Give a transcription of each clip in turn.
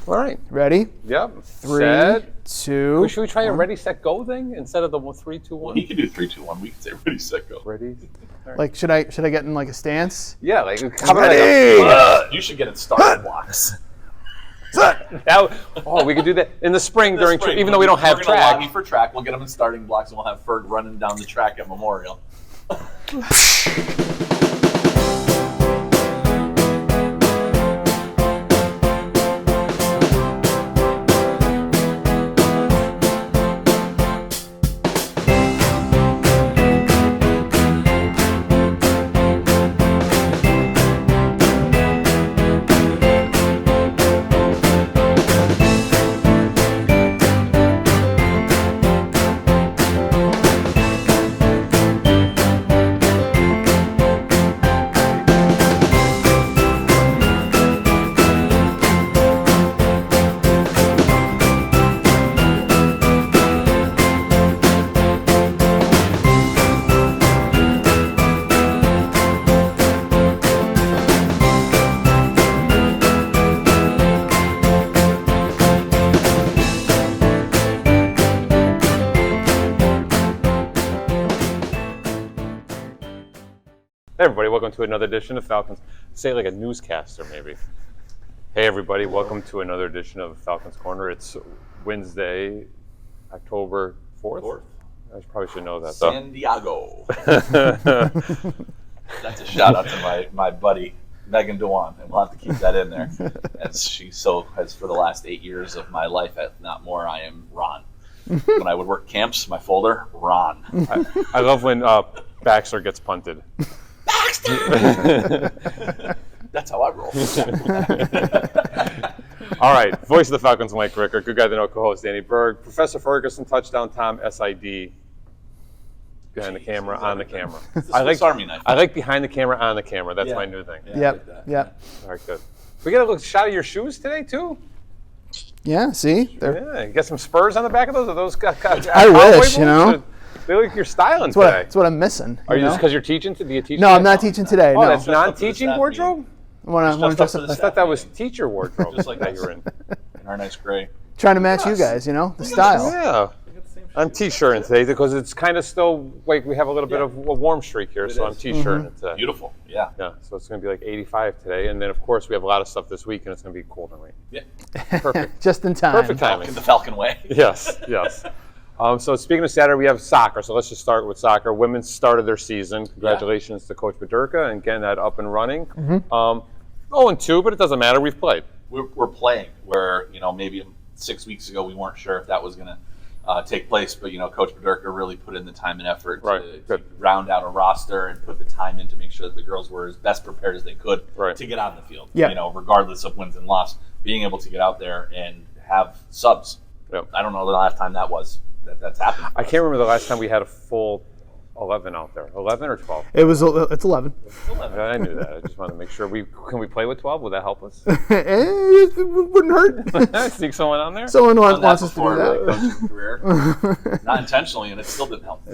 All right. Ready? Yep. 3, Set. 2. Should we try a ready, set, go thing instead of the 3, 2, 1? Well, he can do 3, 2, 1. We can say ready, set, go. Ready. Like, should I get in like a stance? Yeah, like how about Ready? You should get it starting blocks. we could do that in the spring during spring, even though we don't have we're gonna track. lobby for track. We'll get them in starting blocks, and we'll have Ferg running down the track at Memorial. Hey everybody, welcome to another edition of Falcons. Say it like a newscaster maybe. Hey everybody, welcome to another edition of Falcons Corner. It's Wednesday, October 4th. I probably should know that though. San Diego. That's a shout out to my buddy Megan Dewan, and we'll have to keep that in there. As she so has for the last 8 years of my life, if not more, I am Ron. When I would work camps, my folder, Ron. I love when Baxter gets punted. That's how I roll. All right, voice of the Falcons, Mike Ricker. Good guy to know, co-host Danny Berg. Professor Ferguson, touchdown Tom, SID. Behind the camera, on the camera. I like behind the camera, on the camera. That's my new thing. Yeah, Yep. All right, good. We got a little shot of your shoes today too. Yeah. See. Yeah, you got some spurs on the back of those. Are those? I wish, you know. They look like you're styling That's today. what I'm missing. Are you just because you're teaching? Do you teach? No, I'm not teaching today. Oh, no. that's non-teaching wardrobe. I want to dress up. I thought that was teacher wardrobe. Just like that us. you were in. In our nice gray. Trying to match you guys, you know, the style. Yeah. I'm t-shirting today because it's kind of still like we have a little bit of a warm streak here, so I'm t-shirting today. Beautiful. Yeah. Yeah. So it's going to be like 85 today, and then of course we have a lot of stuff this week, and it's going to be cold and rain. Yeah. Perfect. Just in time. Perfect timing. In the Falcon way. Yes. So speaking of Saturday, we have soccer. So let's just start with soccer. Women started their season. Congratulations to Coach Bederka and getting that up and running. 0-2, but it doesn't matter. We've played. We're playing where, maybe 6 weeks ago we weren't sure if that was going to take place, but Coach Bederka really put in the time and effort to round out a roster and put the time in to make sure that the girls were as best prepared as they could to get out in the field. Yep. Regardless of wins and loss, being able to get out there and have subs. Yep. I don't know the last time that's happened. I can't remember the last time we had a full 11 out there. 11 or 12? It's 11. I knew that. I just wanted to make sure. Can we play with 12? Would that help us? It wouldn't hurt. Sneak someone on there? Someone wants us to do that. Coaching career. Not intentionally, and it still didn't help.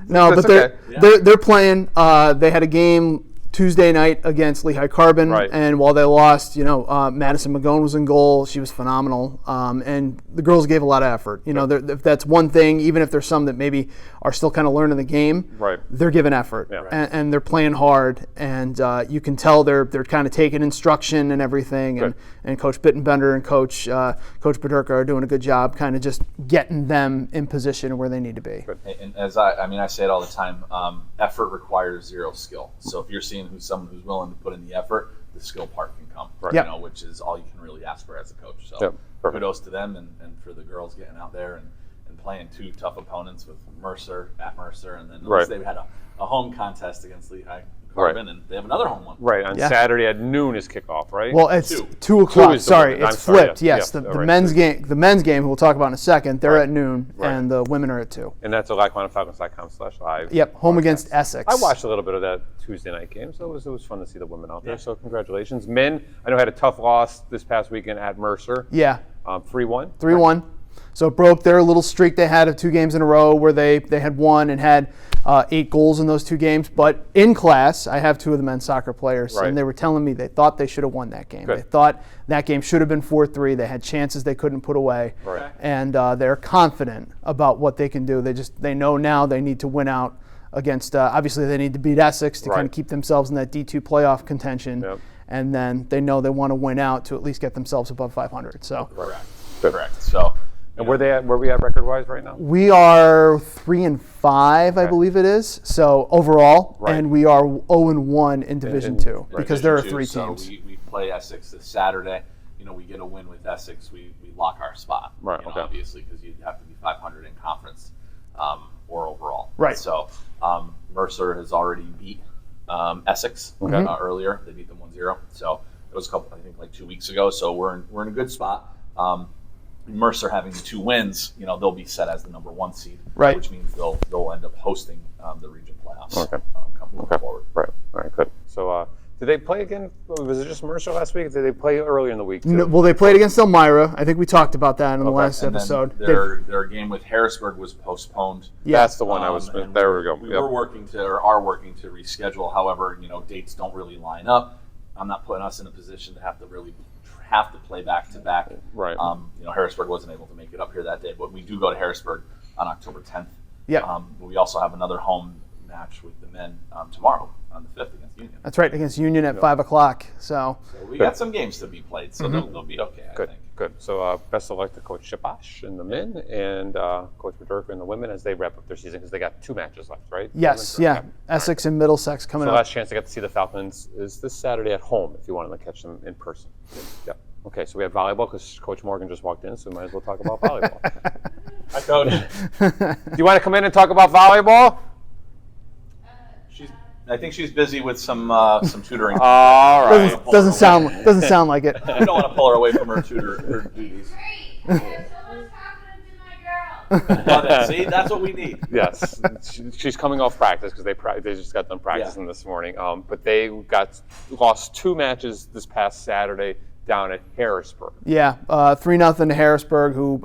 No, but okay. they're playing. They had a game Tuesday night against Lehigh Carbon, and while they lost, Madison Magone was in goal. She was phenomenal, and the girls gave a lot of effort. If that's one thing, even if there's some that maybe are still kind of learning the game, they're giving effort, and they're playing hard, and you can tell they're kind of taking instruction and everything, and Coach Bittenbender and Coach Bederka are doing a good job kind of just getting them in position where they need to be. And as I say it all the time, effort requires zero skill. So if you're seeing someone who's willing to put in the effort, the skill part can come, which is all you can really ask for as a coach. So kudos to them and for the girls getting out there and playing two tough opponents with Mercer, and then they had a home contest against Lehigh Carbon, and they have another home one. Right, on Saturday at noon is kickoff, right? Well, it's 2 o'clock. Sorry, it's flipped. Yes, the men's game. The men's game, who we'll talk about in a second, they're at noon, and the women are at 2. And that's at LackawannaFalcons.com/live. Yep, home against Essex. I watched a little bit of that Tuesday night game, so it was fun to see the women out there. So congratulations, men. I know had a tough loss this past weekend at Mercer. Yeah. 3-1. 3-1. So it broke their little streak they had of 2 games in a row where they had won and had 8 goals in those 2 games. But in class, I have 2 of the men's soccer players, and they were telling me they thought they should have won that game. They thought that game should have been 4-3. They had chances they couldn't put away, and they're confident about what they can do. They know now they need to win out against. Obviously, they need to beat Essex to kind of keep themselves in that D2 playoff contention, and then they know they want to win out to at least get themselves above 500. So correct. So. And where we at record-wise right now? We are 3-5, I believe it is. So overall, and we are 0-1 in Division 2 because there are 3 teams. So we play Essex this Saturday. We get a win with Essex, we lock our spot. Obviously, because you have to be 500 in conference or overall. Right. So Mercer has already beat Essex earlier. They beat them 1-0. So it was I think like 2 weeks ago. So we're in a good spot. Mercer having the 2 wins, they'll be set as the number 1 seed, which means they'll end up hosting the region playoffs coming forward. Right. All right. Good. So, did they play again? Was it just Mercer last week? Did they play earlier in the week too? No, well, they played against Elmira. I think we talked about that in the last episode. Their game with Harrisburg was postponed. Yeah, that's the one I was. There we go. We are working to reschedule. However, dates don't really line up. I'm not putting us in a position to have to play back to back. Right. Harrisburg wasn't able to make it up here that day, but we do go to Harrisburg on October 10th. Yeah. We also have another home match with the men tomorrow on the 5th against Union. That's right, against Union at 5 o'clock. So we got some games to be played, so they'll be okay. I think. Good. So best of luck to Coach Shipash in the men and Coach Bedurka in the women as they wrap up their season because they got 2 matches left, right? Yes, yeah. Essex and Middlesex coming up. So last chance to get to see the Falcons is this Saturday at home if you want to catch them in person. Yep. Okay, so we have volleyball because Coach Morgan just walked in, so we might as well talk about volleyball. Hi, Coach. Do you want to come in and talk about volleyball? I think she's busy with some tutoring. All right. Doesn't sound like it. I don't want to pull her away from her duties. Great. I have so much confidence in my girl. Love it. See, that's what we need. Yes, she's coming off practice because they just got done practicing this morning. But they lost 2 matches this past Saturday down at Harrisburg. Yeah, 3-0 to Harrisburg, who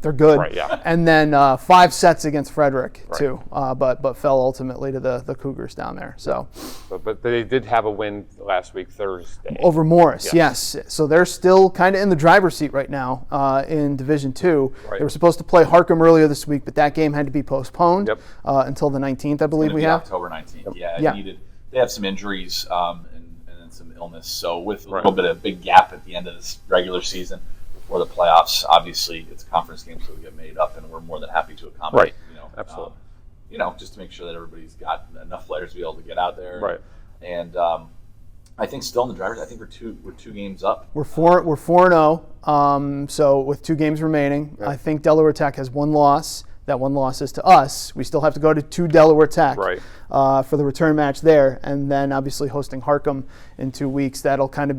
they're good. Right, yeah. And then 5 sets against Frederick too, but fell ultimately to the Cougars down there. So, but they did have a win last week Thursday over Morris. Yes. So they're still kind of in the driver's seat right now in Division 2. Right. They were supposed to play Harcum earlier this week, but that game had to be postponed until the 19th, I believe we have. October 19th. Yeah. They have some injuries. Some illness, so with a little bit of a big gap at the end of this regular season before the playoffs, obviously it's a conference game, so we get made up, and we're more than happy to accommodate. Absolutely. Just to make sure that everybody's got enough players to be able to get out there. Right. And I think still in the drivers, I think we're two games up. We're 4-0. So with 2 games remaining, I think Delaware Tech has 1 loss. That 1 loss is to us. We still have to go to Delaware Tech for the return match there, and then obviously hosting Harcum in 2 weeks. That'll kind of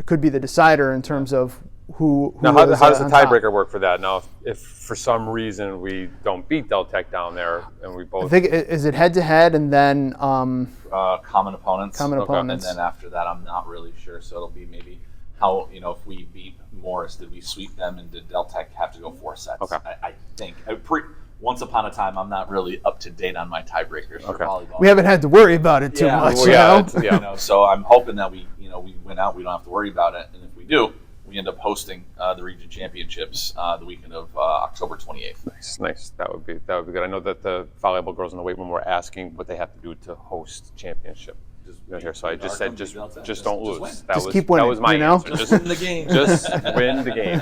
could be the decider in terms of who. Now, how does the tiebreaker work for that? Now, if for some reason we don't beat Del Tech down there, and we both. I think is it head to head, and then common opponents. Opponents, and then after that, I'm not really sure. So it'll be maybe how if we beat Morris, did we sweep them, and did Del Tech have to go 4 sets? Okay. I think once upon a time, I'm not really up to date on my tiebreakers for volleyball. We haven't had to worry about it too much. So I'm hoping that we win out. We don't have to worry about it, and if we do, we end up hosting the region championships the weekend of October 28th. Nice. That would be good. I know that the volleyball girls in the weight room were asking what they have to do to host championship. So I just said, just don't lose. Keep winning. That was my answer. Just win the game. Just win the game.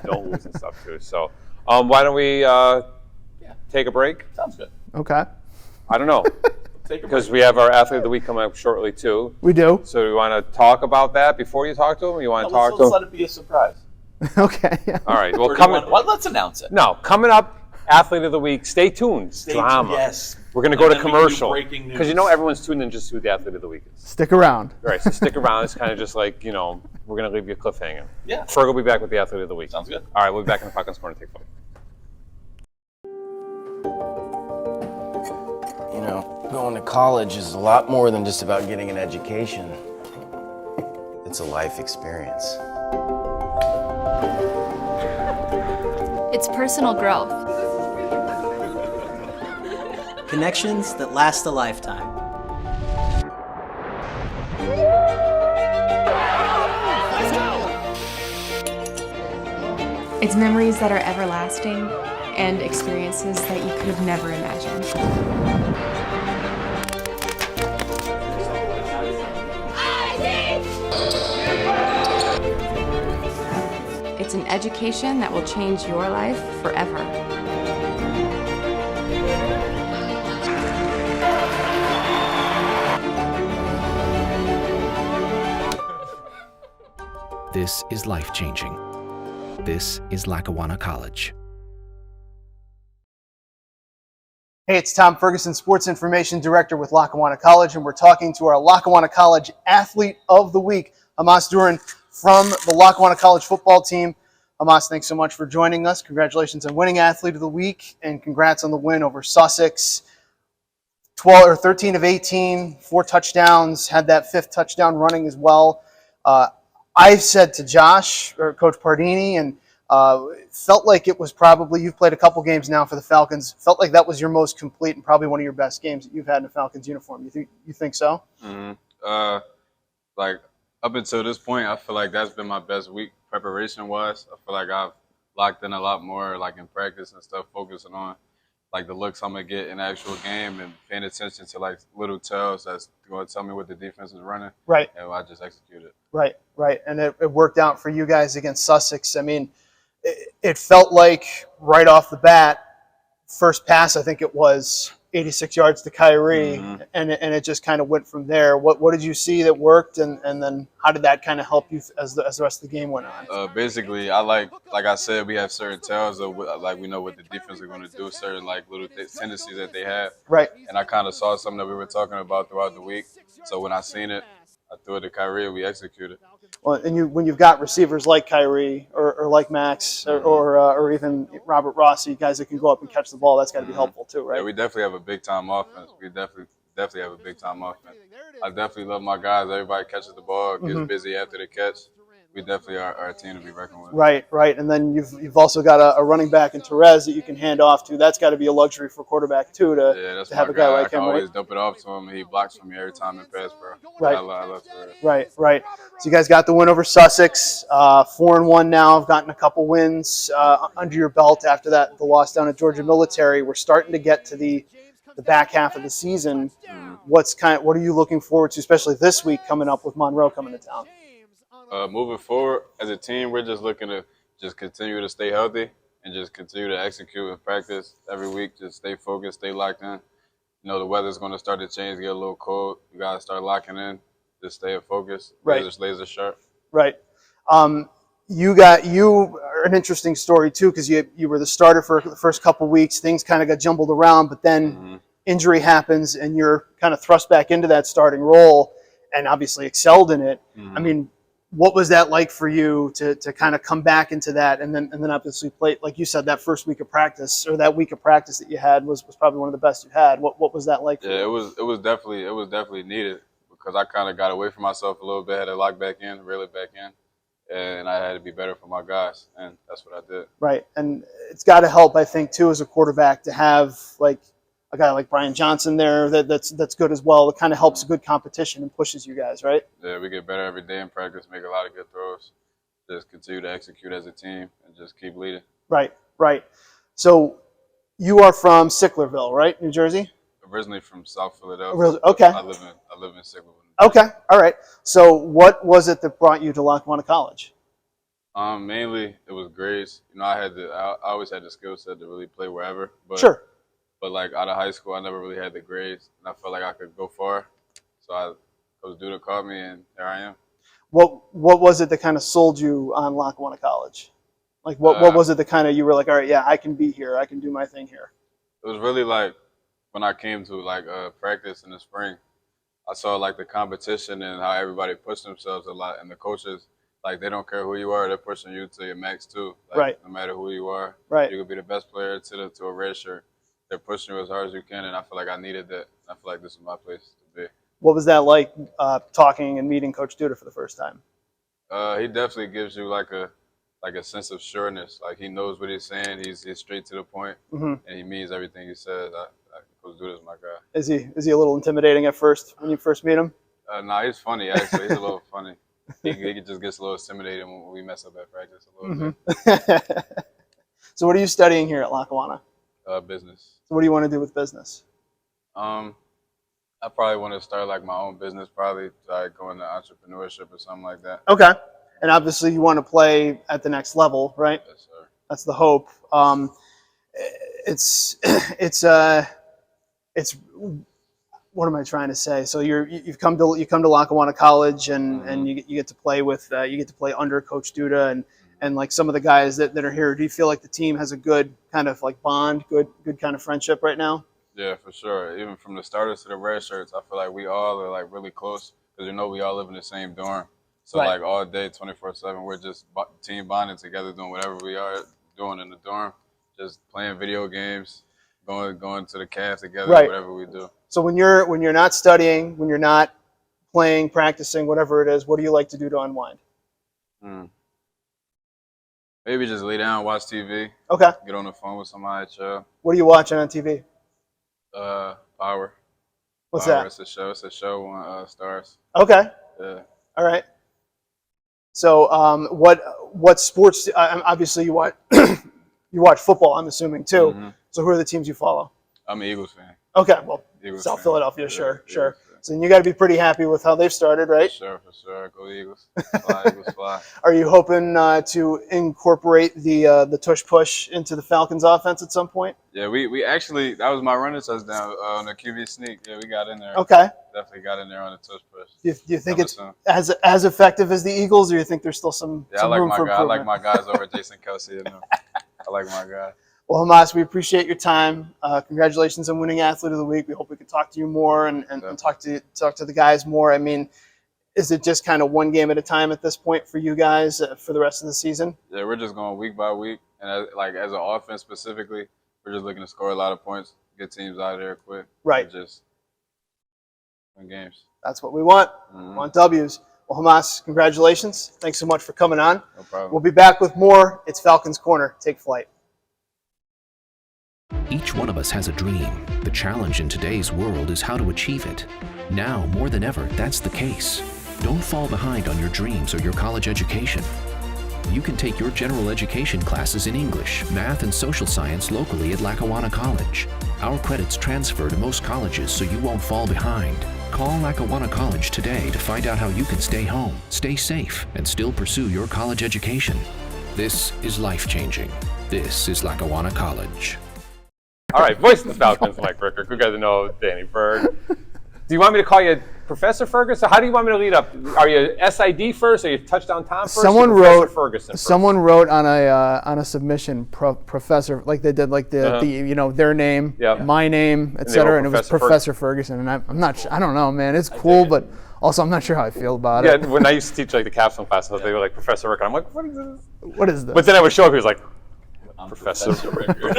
Don't lose and stuff too. So, why don't we take a break? Sounds good. Okay. I don't know. Because we have our athlete of the week coming up shortly too. We do. So do you want to talk about that before you talk to him, or you want to talk to him? Let's let it be a surprise. Okay. Yeah. All right. Well, let's announce it. No, coming up, athlete of the week. Stay tuned. Drama. Yes. We're going to go to commercial. Breaking news. Because everyone's tuned in just to who the athlete of the week is. Stick around. All right, so stick around. It's kind of just like, we're going to leave you cliffhanging. Yeah. Ferg will be back with the athlete of the week. Sounds good. All right, we'll be back in the Falcons Corner. Take flight. Going to college is a lot more than just about getting an education. It's a life experience. It's personal growth. Connections that last a lifetime. It's memories that are everlasting and experiences that you could have never imagined. It's an education that will change your life forever. This is life-changing. This is Lackawanna College. Hey, it's Tom Ferguson, Sports Information Director with Lackawanna College, and we're talking to our Lackawanna College Athlete of the Week, Hamas Duran from the Lackawanna College football team. Hamas, thanks so much for joining us. Congratulations on winning Athlete of the Week, and congrats on the win over Sussex. 13 of 18, 4 touchdowns, had that 5th touchdown running as well. I've said to Josh, or Coach Pardini, and felt like it was probably, you've played a couple games now for the Falcons, felt like that was your most complete and probably one of your best games that you've had in a Falcons uniform. You think so? Mm-hmm. Like, up until this point, I feel like that's been my best week preparation-wise. I feel like I've locked in a lot more, like in practice and stuff, focusing on like the looks I'm going to get in the actual game and paying attention to like little tells that's going to tell me what the defense is running. Right. And I just executed. Right. And it worked out for you guys against Sussex. I mean, it felt like right off the bat, first pass, I think it was 86 yards to Kyrie, and it just kind of went from there. What did you see that worked, and then how did that kind of help you as the rest of the game went on? Basically, I like I said, we have certain tells of like we know what the defense is going to do, certain like little tendencies that they have. Right. And I kind of saw something that we were talking about throughout the week. So when I seen it, I threw it to Kyrie and we executed. Well, and when you've got receivers like Kyrie or like Max or even Robert Rossi, guys that can go up and catch the ball, that's got to be helpful too, right? Yeah, we definitely have a big time offense. We definitely have a big time offense. I definitely love my guys. Everybody catches the ball, gets busy after the catch. We definitely are a team to be reckoned with. Right. And then you've also got a running back in Therese that you can hand off to. That's got to be a luxury for quarterback too to have a guy like him. I can always dump it off to him, and he blocks for me every time in pass pro. Right. I love Therese. Right. So you guys got the win over Sussex, 4-1 now. Have gotten a couple wins under your belt after that. The loss down at Georgia Military. We're starting to get to the back half of the season. What are you looking forward to, especially this week coming up with Monroe coming to town? Moving forward, as a team, we're just looking to just continue to stay healthy and just continue to execute and practice every week. Just stay focused, stay locked in. You know, the weather's going to start to change, get a little cold. You got to start locking in. Just stay focused. Right. Laser sharp. Right. You are an interesting story too, because you were the starter for the first couple weeks. Things kind of got jumbled around, but then injury happens and you're kind of thrust back into that starting role and obviously excelled in it. I mean, what was that like for you to kind of come back into that and then obviously play, like you said, that first week of practice or that week of practice that you had was probably one of the best you had. What was that like? Yeah, it was definitely needed because I kind of got away from myself a little bit, had to lock back in, reel it back in, and I had to be better for my guys, and that's what I did. Right, and it's got to help, I think, too, as a quarterback to have like a guy like Brian Johnson there that's good as well. It kind of helps a good competition and pushes you guys, right? Yeah, we get better every day in practice, make a lot of good throws, just continue to execute as a team, and just keep leading. Right. So you are from Sicklerville, right, New Jersey? Originally from South Philadelphia. Okay. I live in Sicklerville. Okay, all right. So what was it that brought you to Lackawanna College? Mainly it was grades. You know, I always had the skill set to really play wherever. But, Sure. But like out of high school, I never really had the grades, and I felt like I could go far. So Coach Duda called me, and here I am. What was it that kind of sold you on Lackawanna College? Like what was it that kind of you were like, all right, yeah, I can be here, I can do my thing here. It was really like when I came to like practice in the spring, I saw like the competition and how everybody pushed themselves a lot, and the coaches, like, they don't care who you are, they're pushing you to your max too. Like, right. No matter who you are, right. You could be the best player to a red shirt. They're pushing you as hard as you can, and I feel like I needed that. I feel like this is my place to be. What was that like, talking and meeting Coach Duda for the first time? He definitely gives you like a sense of sureness. Like, he knows what he's saying. He's straight to the point, and he means everything he says. Coach Duda's my guy. Is he a little intimidating at first when you first meet him? No, he's funny actually. He's a little funny. He just gets a little intimidating when we mess up at practice a little bit. So what are you studying here at Lackawanna? Business. So what do you want to do with business? I probably want to start like my own business, probably like go into entrepreneurship or something like that. Okay. And obviously you want to play at the next level, right? Yes, sir. That's the hope. It's what am I trying to say? So you come to Lackawanna College and you get to play with under Coach Duda and like some of the guys that are here. Do you feel like the team has a good kind of like bond, good kind of friendship right now? Yeah, for sure. Even from the starters to the red shirts, I feel like we all are like really close because we all live in the same dorm. So like all day, 24/7, we're just team bonding together, doing whatever we are doing in the dorm, just playing video games, going to the calf together, whatever we do. So when you're not studying, when you're not playing, practicing, whatever it is, what do you like to do to unwind? Maybe just lay down, watch TV. Okay. Get on the phone with somebody, chill. What are you watching on TV? Power. What's Power, that? It's a show on Stars. Okay. Yeah. All right. So what sports? Obviously, you watch you watch football. I'm assuming too. Mm-hmm. So who are the teams you follow? I'm an Eagles fan. Okay, well, Eagles South fan. Philadelphia, Yeah, sure. Eagles fan. So you got to be pretty happy with how they've started, right? For sure. Go Eagles. Fly, Eagles fly. Are you hoping to incorporate the tush push into the Falcons offense at some point? Yeah, we actually, that was my running touchdown on the QB sneak. Yeah, we got in there. Okay. Definitely got in there on the touch push. Do you think it's as effective as the Eagles, or do you think there's still some room for improvement? I like my guys over Jason Kelsey. I like my guy. Well, Hamas, we appreciate your time. Congratulations on winning Athlete of the Week. We hope we can talk to you more and talk to the guys more. I mean, is it just kind of one game at a time at this point for you guys for the rest of the season? Yeah, we're just going week by week. And as an offense specifically, we're just looking to score a lot of points, get teams out of there quick. Right. Just win games. That's what we want. We want W's. Well, Hamas, congratulations. Thanks so much for coming on. No problem. We'll be back with more. It's Falcons Corner. Take flight. Each one of us has a dream. The challenge in today's world is how to achieve it. Now, more than ever, that's the case. Don't fall behind on your dreams or your college education. You can take your general education classes in English, math, and social science locally at Lackawanna College. Our credits transfer to most colleges so you won't fall behind. Call Lackawanna College today to find out how you can stay home, stay safe, and still pursue your college education. This is life-changing. This is Lackawanna College. All right, voice of the Falcons, Mike Ricker. Good guy to know, Danny Berg. Do you want me to call you Professor Ferguson? How do you want me to lead up? Are you SID first? Are you touchdown Tom first? Someone wrote Ferguson first? Someone wrote on a submission, Professor, like they did, like the their name, my name, etc. And it was Professor Ferguson. And I'm not sure. I don't know, man. It's cool, but also I'm not sure how I feel about it. Yeah, when I used to teach like the capstone class, they were like Professor Ricker. I'm like, what is this? What is this? But then I would show up. He was like, Professor Ricker.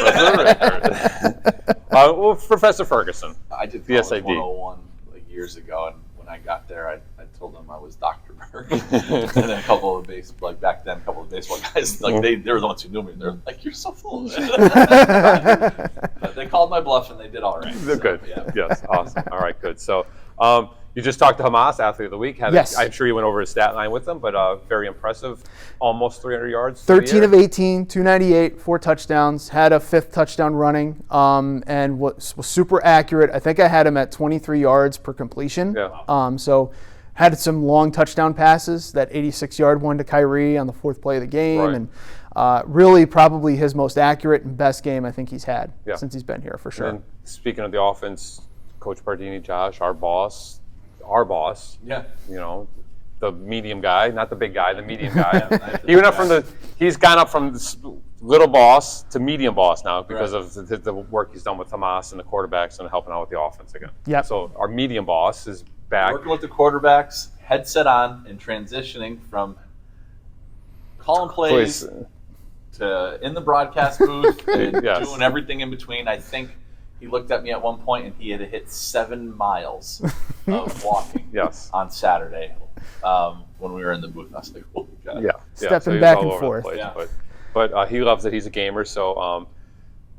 Well, Professor Ferguson. I did college 101 like years ago, and when I got there, I told them I was Dr. Berg. And then a couple of baseball guys, like they were the ones who knew me. They're like, "You're so full of it." But they called my bluff, and they did all right. So, good. Yeah. Yes. Awesome. All right. Good. So. You just talked to Hamas, Athlete of the Week. Yes. I'm sure you went over his stat line with them, but very impressive. Almost 300 yards. 13 of 18, 298, 4 touchdowns. Had a 5th touchdown running, and was super accurate. I think I had him at 23 yards per completion. Yeah. So had some long touchdown passes. That 86-yard one to Kyrie on the 4th play of the game, and really probably his most accurate and best game I think he's had since he's been here for sure. And speaking of the offense, Coach Bardini, Josh, our boss. Yeah. You know, the medium guy, not the big guy, the medium guy. He's gone up from little boss to medium boss now because of the work he's done with Hamas and the quarterbacks and helping out with the offense again. Yeah. So our medium boss is back. Working with the quarterbacks, headset on, and transitioning from calling plays to in the broadcast booth and doing everything in between. I think he looked at me at one point and he had hit 7 miles of walking on Saturday when we were in the booth. I was like, oh my God. Stepping back and forth. But he loves it. He's a gamer. So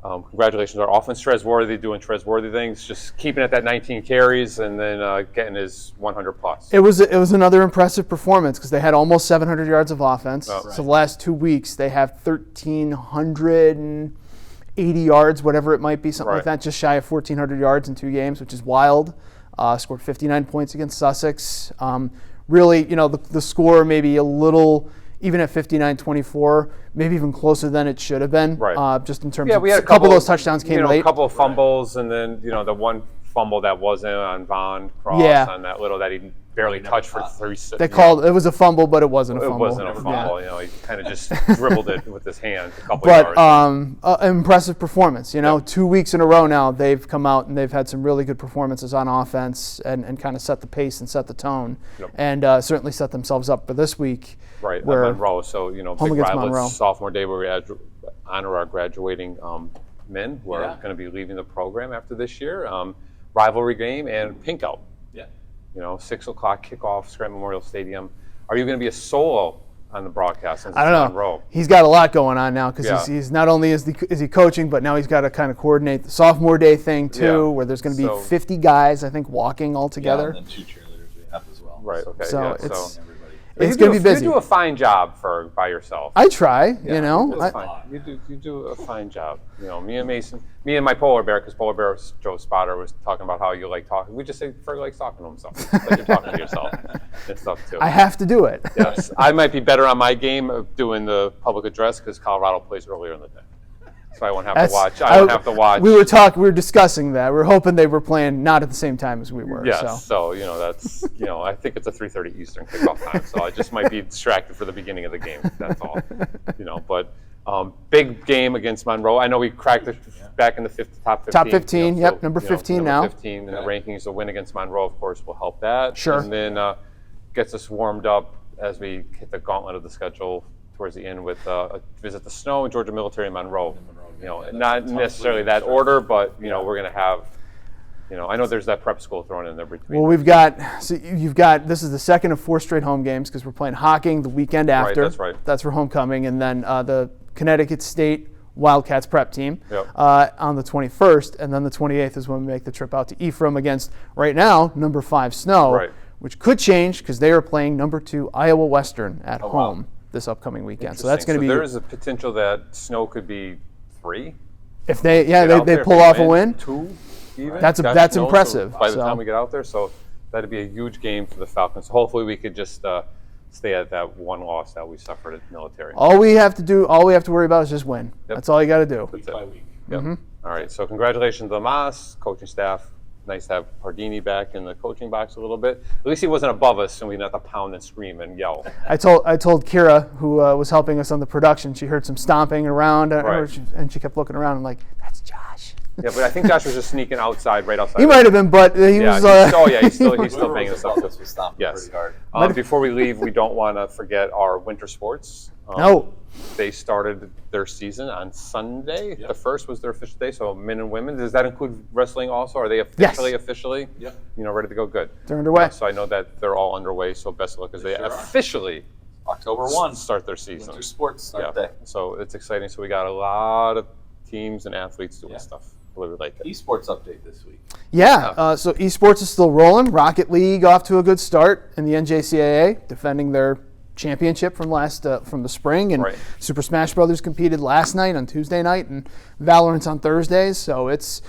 Congratulations, our offense, Trezworthy, doing Trezworthy things, just keeping at that 19 carries and then getting his 100 plus. It was another impressive performance because they had almost 700 yards of offense. Oh, right. So the last 2 weeks they have 1,380 yards, whatever it might be, something like that, just shy of 1,400 yards in 2 games, which is wild. Scored 59 points against Sussex. Really, the score maybe a little, even at 59-24, maybe even closer than it should have been. Right. Just in terms of we had a couple of those touchdowns came late. A couple of fumbles, and then the one fumble that wasn't on Von Cross on that little that he barely touched for 3 seconds. They called it was a fumble, but it wasn't a fumble. It wasn't a fumble. Yeah. He kind of just dribbled it with his hand a couple yards. But impressive performance. 2 weeks in a row now they've come out and they've had some really good performances on offense and kind of set the pace and set the tone, and certainly set themselves up for this week. Right, at Monroe. So big rival sophomore day where we honor our graduating men who are going to be leaving the program after this year. Rivalry game and pink out. 6 o'clock kickoff, Scranton Memorial Stadium. Are you going to be a solo on the broadcast? I don't know. Monroe? He's got a lot going on now because he's not only is he coaching, but now he's got to kind of coordinate the sophomore day thing too, where there's going to be 50 guys, I think, walking all together. Yeah, and then 2 cheerleaders we have as well. Right. Okay. So it's going to be busy. You do a fine job by yourself. I try. You do a fine job. Me and Mason, me and my polar bear, because polar bear Joe Spotter was talking about how you like talking. We just say Ferg likes talking to himself. Like you're talking to yourself and stuff too. I have to do it. Yes, I might be better on my game of doing the public address because Colorado plays earlier in the day. So I won't have to watch. I won't have to watch. We were discussing that. We were hoping they were playing not at the same time as we were. Yes. So that's I think it's a 3:30 Eastern kickoff time. So I just might be distracted for the beginning of the game. That's all. But big game against Monroe. I know we cracked it back in the top 15. Top 15. Yep. Number 15 now. 15 in the rankings. The win against Monroe, of course, will help that. Sure. And then gets us warmed up as we hit the gauntlet of the schedule towards the end with a visit the Snow and Georgia Military and Monroe. Not necessarily that order, but we're going to have. I know there's that prep school thrown in there between. Well, you've got this is the second of 4 straight home games because we're playing Hocking the weekend after. Right, that's right. That's for homecoming, and then the Connecticut State Wildcats prep team on the 21st, and then the 28th is when we make the trip out to Ephraim against right now number 5 Snow, which could change because they are playing number 2 Iowa Western at home this upcoming weekend. So that's going to be. There is a potential that Snow could be 3. If they pull off a win, 2 even. That's impressive. So by the time we get out there, so that'd be a huge game for the Falcons. Hopefully we could just stay at that one loss that we suffered at military. All we have to worry about is just win. That's all you got to do. Week by week. Yep. All right. So congratulations to the Moss coaching staff. Nice to have Pardini back in the coaching box a little bit. At least he wasn't above us, and we didn't have to pound and scream and yell. I told Kira, who was helping us on the production, she heard some stomping around, and she kept looking around and like, that's Josh. Yeah, but I think Josh was just sneaking outside, right outside. He might have been, but he was. He's still banging us up. Yes. Before we leave, we don't want to forget our winter sports. No. They started their season on Sunday. Yep. The first was their official day. So men and women. Does that include wrestling also? Are they officially? Yeah. Ready to go? Good. They're underway. So I know that they're all underway. So best of luck as they officially October 1 start their season. Winter sports start day. So it's exciting. So we got a lot of teams and athletes doing stuff. Really like it. Esports update this week. Yeah. So esports is still rolling. Rocket League off to a good start in the NJCAA, defending their championship from the spring, and Super Smash Brothers competed last night on Tuesday night, and Valorant's on Thursdays. So it's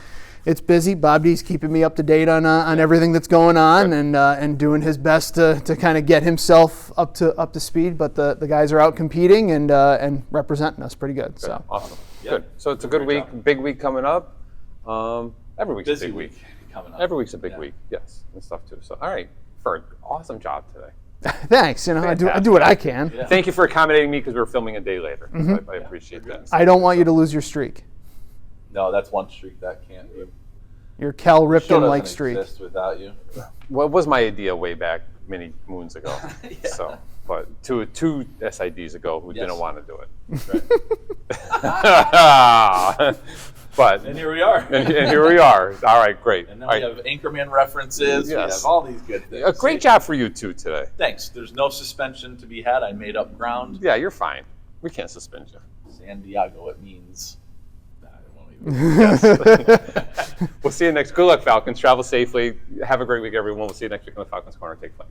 busy. Bobby's keeping me up to date on everything that's going on, and doing his best to kind of get himself up to speed. But the guys are out competing and representing us pretty good. So awesome. Good. So it's a good week, big week coming up. Every week's a big week coming up. Every week's a big week, yes, and stuff too. So all right, Ferg, awesome job today. Thanks. I do what I can. Yeah. Thank you for accommodating me because we were filming a day later. So I appreciate that. I don't want you to lose your streak. No, that's one streak that can't be. Your Cal Ripken-like streak. Exist without you. Well, it was my idea way back many moons ago. So, but two SIDs ago who didn't want to do it. Right. And here we are. And here we are. All right, great. And now we have Anchorman references. Yes. We have all these good things. A great job for you two today. Thanks. There's no suspension to be had. I made up ground. Yeah, you're fine. We can't suspend you. San Diego, it means. I won't Yes. We'll see you next. Good luck, Falcons. Travel safely. Have a great week, everyone. We'll see you next week on the Falcons Corner. Take flight.